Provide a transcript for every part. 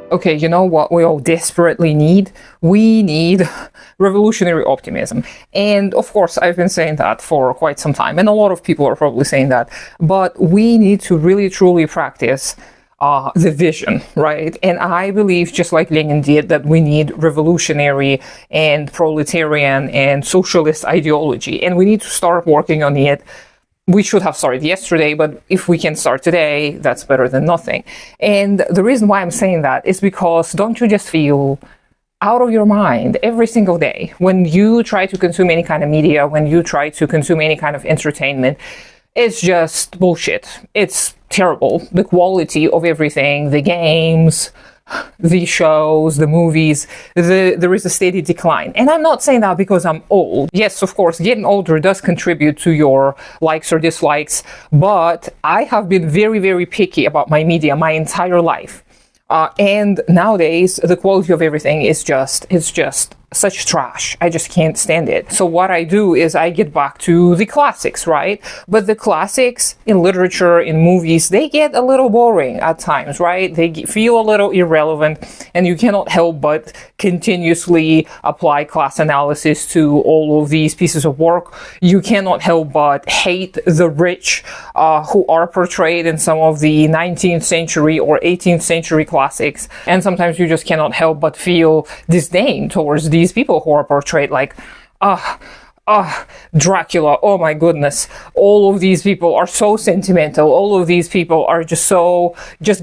Okay, you know what we all desperately need? We need revolutionary optimism. And of course, I've been saying that for quite some time, and a lot of people are probably saying that. But we need to really truly practice the vision, right? And I believe, just like Lenin did, that we need revolutionary and proletarian and socialist ideology, and we need to start working on it. We should have started yesterday, but if we can start today, that's better than nothing. And the reason why I'm saying that is because don't you just feel out of your mind every single day when you try to consume any kind of media, when you try to consume any kind of entertainment? It's just bullshit. It's terrible. The quality of everything, the games, the shows, the movies, there is a steady decline. And I'm not saying that because I'm old. Yes, of course, getting older does contribute to your likes or dislikes, but I have been very, very picky about my media my entire life. And nowadays, the quality of everything is just such trash. I just can't stand it. So what I do is I get back to the classics, right? But the classics in literature, in movies, they get a little boring at times, right? They feel a little irrelevant, and you cannot help but continuously apply class analysis to all of these pieces of work. You cannot help but hate the rich who are portrayed in some of the 19th century or 18th century classics. And sometimes you just cannot help but feel disdain towards these people who are portrayed like, Dracula, oh my goodness, all of these people are so sentimental, all of these people are just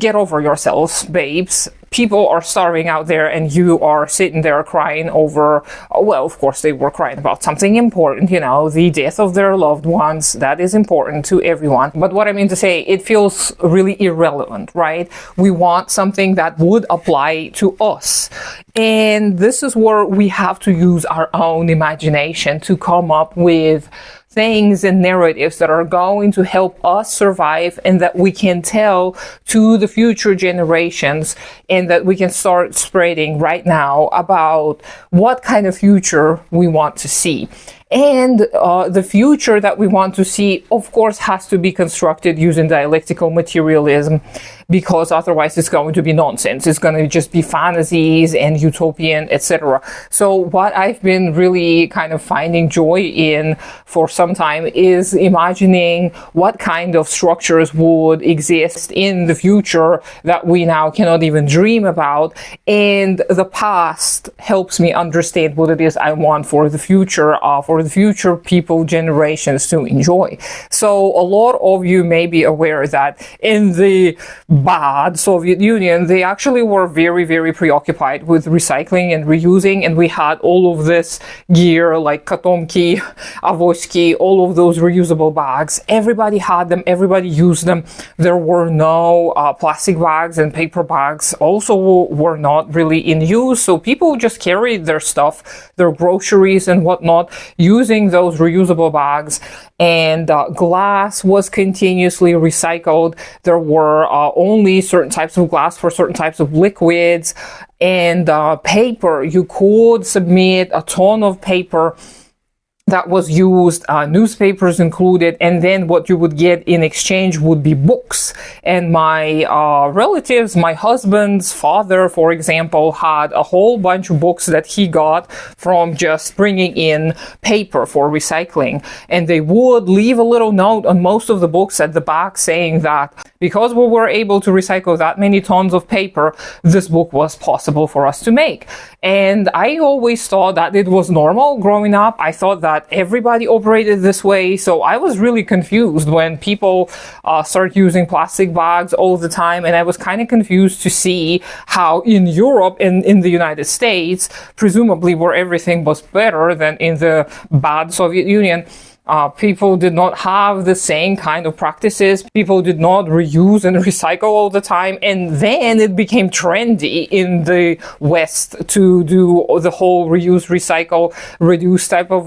get over yourselves, babes. People are starving out there and you are sitting there crying over, well, of course they were crying about something important, you know, the death of their loved ones. That is important to everyone. But what I mean to say, it feels really irrelevant, right? We want something that would apply to us. And this is where we have to use our own imagination to come up with things and narratives that are going to help us survive and that we can tell to the future generations, and that we can start spreading right now about what kind of future we want to see. And the future that we want to see, of course, has to be constructed using dialectical materialism, because otherwise it's going to be nonsense. It's going to just be fantasies and utopian, etc. So what I've been really kind of finding joy in for some time is imagining what kind of structures would exist in the future that we now cannot even dream about. And the past helps me understand what it is I want for the future people, generations to enjoy. So a lot of you may be aware that in the bad Soviet Union, they actually were very, very preoccupied with recycling and reusing, and we had all of this gear like katomki, avoski, all of those reusable bags. Everybody had them, everybody used them. There were no plastic bags, and paper bags also were not really in use, so people just carried their stuff, their groceries and whatnot, using those reusable bags. And glass was continuously recycled. There were only certain types of glass for certain types of liquids. And paper, you could submit a ton of paper that was used, newspapers included, and then what you would get in exchange would be books. And my relatives, my husband's father, for example, had a whole bunch of books that he got from just bringing in paper for recycling. And they would leave a little note on most of the books at the back saying that because we were able to recycle that many tons of paper, this book was possible for us to make. And I always thought that it was normal growing up. I thought that everybody operated this way. So I was really confused when people start using plastic bags all the time. And I was kind of confused to see how in Europe and in the United States, presumably where everything was better than in the bad Soviet Union, people did not have the same kind of practices. People did not reuse and recycle all the time. And then it became trendy in the West to do the whole reuse, recycle, reduce type of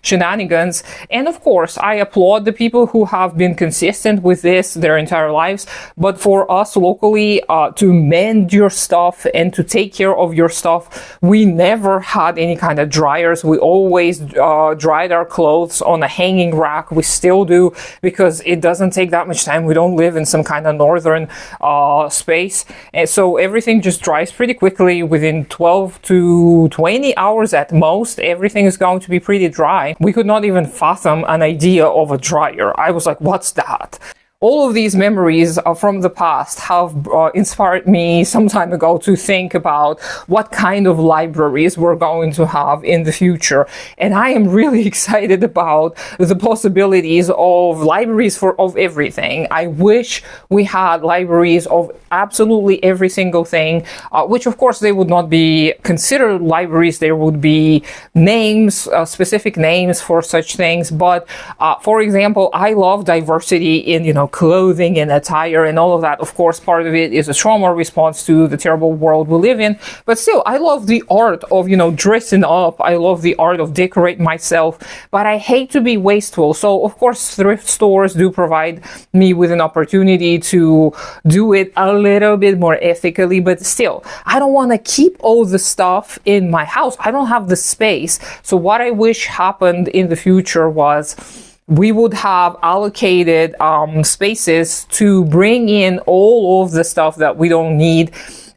shenanigans. And of course, I applaud the people who have been consistent with this their entire lives. But for us locally, to mend your stuff and to take care of your stuff, we never had any kind of dryers. We always dried our clothes on a hanging rack. We still do, because it doesn't take that much time. We don't live in some kind of northern space. And so everything just dries pretty quickly. Within 12 to 20 hours at most, everything is going to be pretty dry. We could not even fathom an idea of a dryer. I was like, what's that? All of these memories from the past have inspired me some time ago to think about what kind of libraries we're going to have in the future. And I am really excited about the possibilities of libraries of everything. I wish we had libraries of absolutely every single thing, which of course they would not be considered libraries. There would be names, specific names for such things. But for example, I love diversity in, clothing and attire and all of that. Of course, part of it is a trauma response to the terrible world we live in. But still, I love the art of, dressing up. I love the art of decorating myself, but I hate to be wasteful. So of course, thrift stores do provide me with an opportunity to do it a little bit more ethically, but still, I don't want to keep all the stuff in my house. I don't have the space. So what I wish happened in the future was we would have allocated spaces to bring in all of the stuff that we don't need.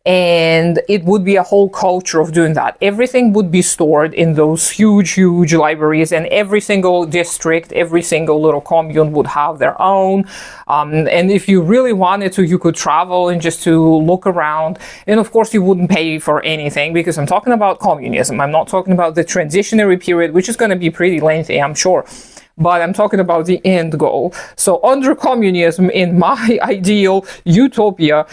And it would be a whole culture of doing that. Everything would be stored in those huge libraries, and every single district, every single little commune would have their own. And if you really wanted to, you could travel and just to look around. And of course, you wouldn't pay for anything, because I'm talking about communism. I'm not talking about the transitionary period, which is going to be pretty lengthy, I'm sure. But I'm talking about the end goal. So under communism, in my ideal utopia,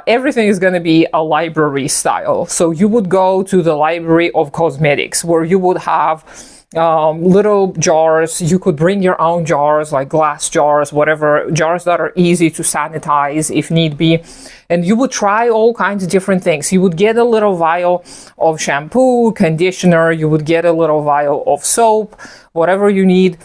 everything is going to be a library style. So you would go to the library of cosmetics, where you would have little jars. You could bring your own jars, like glass jars, whatever, jars that are easy to sanitize if need be. And you would try all kinds of different things. You would get a little vial of shampoo, conditioner. You would get a little vial of soap, whatever you need.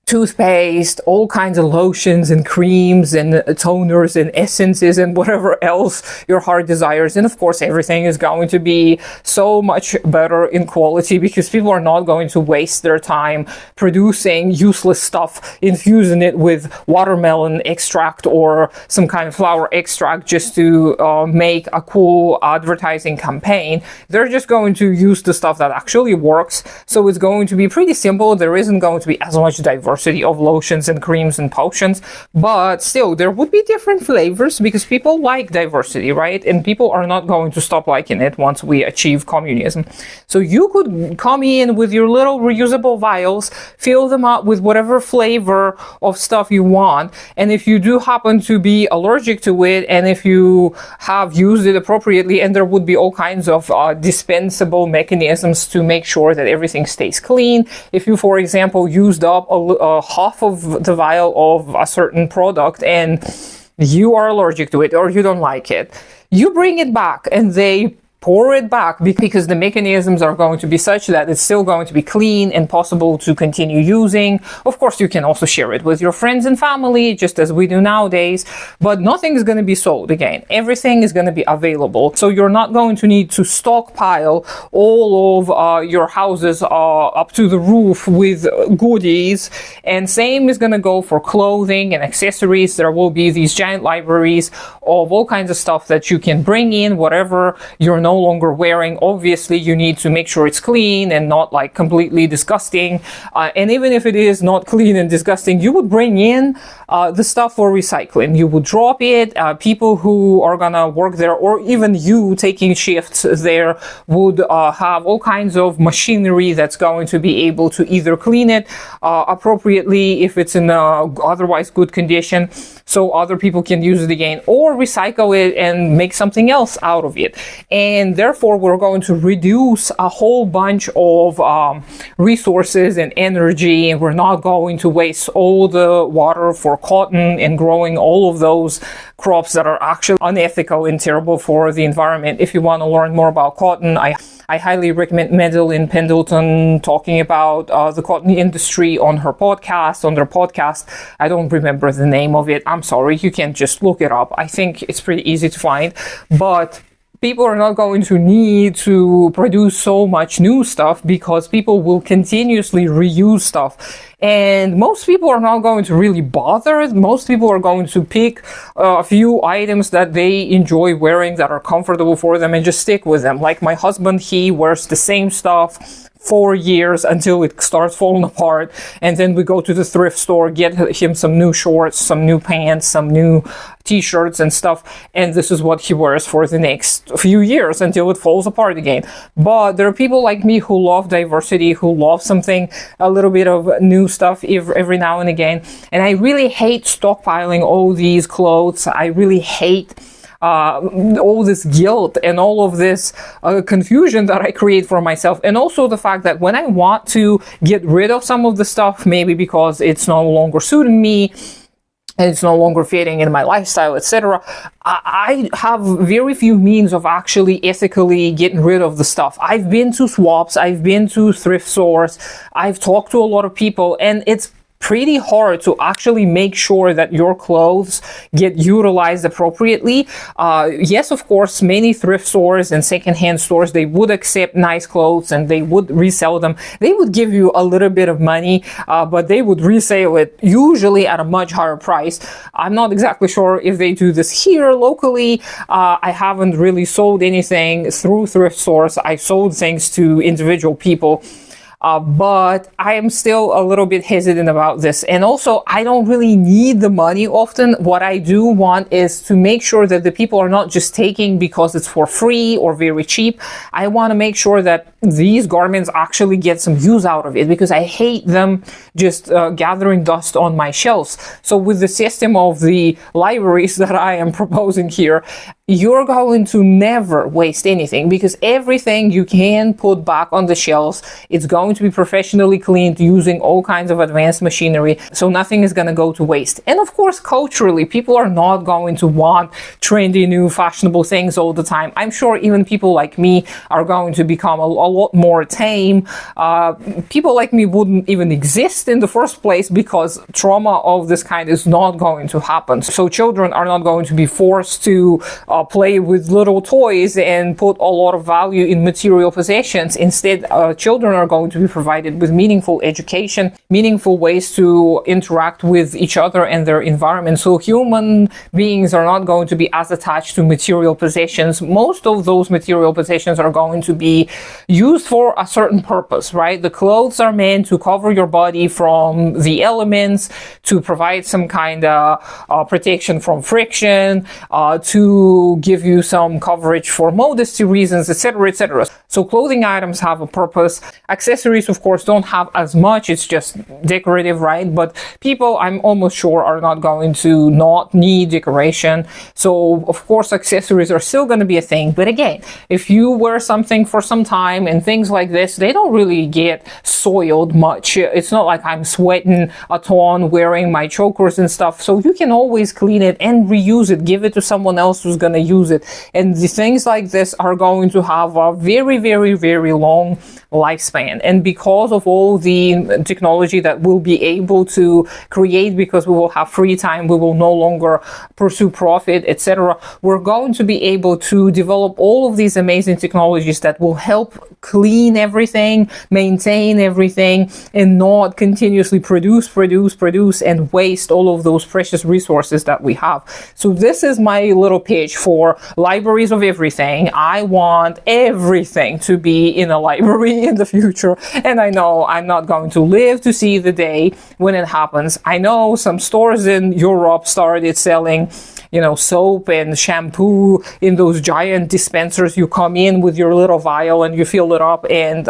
Toothpaste, all kinds of lotions and creams and toners and essences and whatever else your heart desires. And of course, everything is going to be so much better in quality, because people are not going to waste their time producing useless stuff, infusing it with watermelon extract or some kind of flower extract just to make a cool advertising campaign. They're just going to use the stuff that actually works. So it's going to be pretty simple. There isn't going to be as much diversity of lotions and creams and potions, but still there would be different flavors, because people like diversity, right? And people are not going to stop liking it once we achieve communism. So you could come in with your little reusable vials, fill them up with whatever flavor of stuff you want, and if you do happen to be allergic to it, and if you have used it appropriately, and there would be all kinds of dispensable mechanisms to make sure that everything stays clean. If you, for example, used up half of the vial of a certain product and you are allergic to it or you don't like it, you bring it back and they pour it back, because the mechanisms are going to be such that it's still going to be clean and possible to continue using. Of course, you can also share it with your friends and family, just as we do nowadays, but nothing is going to be sold again. Everything is going to be available. So you're not going to need to stockpile all of your houses up to the roof with goodies. And same is going to go for clothing and accessories. There will be these giant libraries of all kinds of stuff that you can bring in, whatever you're no longer wearing. Obviously, you need to make sure it's clean and not like completely disgusting. And even if it is not clean and disgusting, you would bring in the stuff for recycling. You would drop it. People who are gonna work there, or even you taking shifts there, would have all kinds of machinery that's going to be able to either clean it appropriately if it's in otherwise good condition, so other people can use it again, or recycle it and make something else out of it. And therefore, we're going to reduce a whole bunch of resources and energy, and we're not going to waste all the water for cotton and growing all of those crops that are actually unethical and terrible for the environment. If you want to learn more about cotton, I highly recommend Madeline Pendleton talking about the cotton industry on their podcast. I don't remember the name of it. I'm sorry. You can just look it up. I think it's pretty easy to find. But people are not going to need to produce so much new stuff because people will continuously reuse stuff. And most people are not going to really bother. Most people are going to pick a few items that they enjoy wearing, that are comfortable for them, and just stick with them. Like my husband, he wears the same stuff for years until it starts falling apart, and then we go to the thrift store, get him some new shorts, some new pants, some new t-shirts and stuff, and this is what he wears for the next few years until it falls apart again. But there are people like me who love diversity, who love something, a little bit of new stuff every now and again, and I really hate stockpiling all these clothes. I really hate all this guilt and all of this confusion that I create for myself. And also the fact that when I want to get rid of some of the stuff, maybe because it's no longer suiting me, and it's no longer fitting in my lifestyle, etc., I have very few means of actually ethically getting rid of the stuff. I've been to swaps, I've been to thrift stores, I've talked to a lot of people, and it's pretty hard to actually make sure that your clothes get utilized appropriately. Yes, of course, many thrift stores and secondhand stores, they would accept nice clothes and they would resell them. They would give you a little bit of money, but they would resell it usually at a much higher price. I'm not exactly sure if they do this here locally. I haven't really sold anything through thrift stores. I sold things to individual people. But I am still a little bit hesitant about this. And also, I don't really need the money often. What I do want is to make sure that the people are not just taking because it's for free or very cheap. I want to make sure that these garments actually get some use out of it, because I hate them just gathering dust on my shelves. So with the system of the libraries that I am proposing here, you're going to never waste anything, because everything you can put back on the shelves, it's going to be professionally cleaned using all kinds of advanced machinery, so nothing is going to go to waste. And of course, culturally, people are not going to want trendy, new, fashionable things all the time. I'm sure even people like me are going to become a lot more tame. People like me wouldn't even exist in the first place, because trauma of this kind is not going to happen. So children are not going to be forced to play with little toys and put a lot of value in material possessions. Instead, children are going to be provided with meaningful education, meaningful ways to interact with each other and their environment. So human beings are not going to be as attached to material possessions. Most of those material possessions are going to be used for a certain purpose, right? The clothes are meant to cover your body from the elements, to provide some kind of protection from friction, to give you some coverage for modesty reasons, etc., etc. So clothing items have a purpose. Accessories, of course, don't have as much. It's just decorative, right? But people, I'm almost sure, are not going to not need decoration. So, of course, accessories are still going to be a thing. But again, if you wear something for some time and things like this, they don't really get soiled much. It's not like I'm sweating a ton wearing my chokers and stuff. So you can always clean it and reuse it, give it to someone else who's going to use it. And the things like this are going to have a very, very, very long lifespan. And because of all the technology that we'll be able to create, because we will have free time, we will no longer pursue profit, etc., we're going to be able to develop all of these amazing technologies that will help clean everything, maintain everything, and not continuously produce and waste all of those precious resources that we have. So this is my little pitch for libraries of everything. I want everything to be in a library in the future, and I know I'm not going to live to see the day when it happens. I know some stores in Europe started selling, soap and shampoo in those giant dispensers. You come in with your little vial and you fill it up, and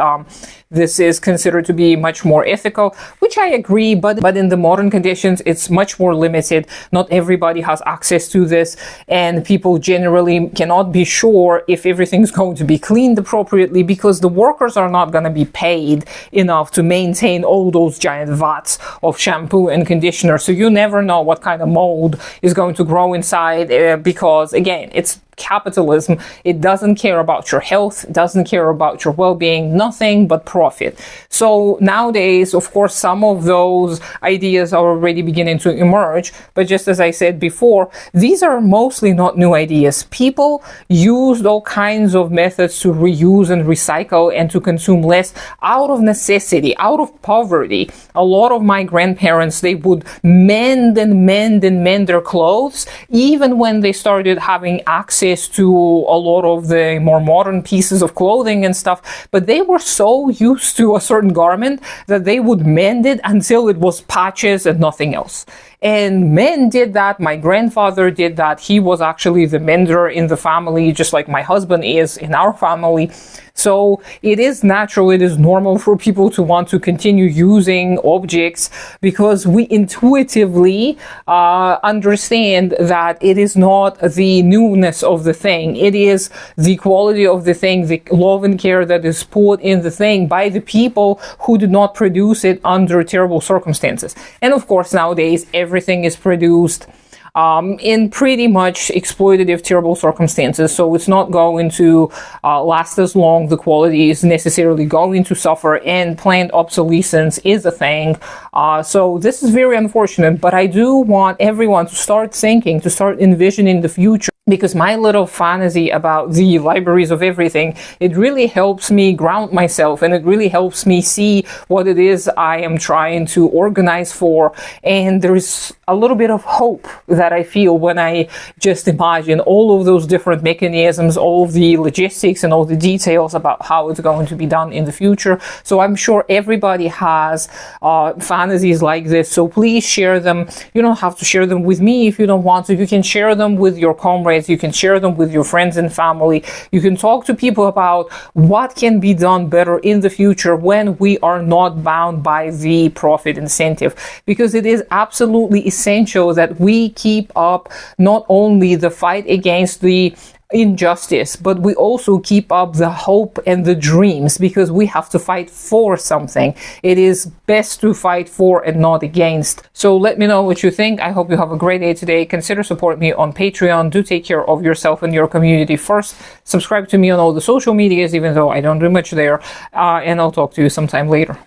this is considered to be much more ethical, which I agree, but in the modern conditions, it's much more limited. Not everybody has access to this, and people generally cannot be sure if everything's going to be cleaned appropriately, because the workers are not going to be paid enough to maintain all those giant vats of shampoo and conditioner. So you never know what kind of mold is going to grow inside, because again, it's capitalism. It doesn't care about your health, doesn't care about your well-being, nothing but profit. So nowadays, of course, some of those ideas are already beginning to emerge, but just as I said before, these are mostly not new ideas. People used all kinds of methods to reuse and recycle and to consume less out of necessity, out of poverty. A lot of my grandparents, they would mend their clothes, even when they started having access to a lot of the more modern pieces of clothing and stuff. But they were so used to a certain garment that they would mend it until it was patches and nothing else. And men did that. My grandfather did that. He was actually the mender in the family, just like my husband is in our family. So it is natural, it is normal for people to want to continue using objects because we intuitively understand that it is not the newness of the thing. It is the quality of the thing, the love and care that is put in the thing by the people who did not produce it under terrible circumstances. And of course, nowadays, everything is produced in pretty much exploitative, terrible circumstances. So it's not going to last as long. The quality is necessarily going to suffer, and planned obsolescence is a thing. So this is very unfortunate, but I do want everyone to start thinking, to start envisioning the future. Because my little fantasy about the libraries of everything, it really helps me ground myself, and it really helps me see what it is I am trying to organize for. And there's a little bit of hope that I feel when I just imagine all of those different mechanisms, all of the logistics and all the details about how it's going to be done in the future. So I'm sure everybody has fantasies like this. So please share them. You don't have to share them with me if you don't want to. You can share them with your comrades. You can share them with your friends and family. You can talk to people about what can be done better in the future when we are not bound by the profit incentive. Because it is absolutely essential that we keep up not only the fight against the injustice, but we also keep up the hope and the dreams, because we have to fight for something. It is best to fight for and not against. So let me know what you think. I hope you have a great day today. Consider supporting me on Patreon. Do take care of yourself and your community first. Subscribe to me on all the social medias, even though I don't do much there. And I'll talk to you sometime later.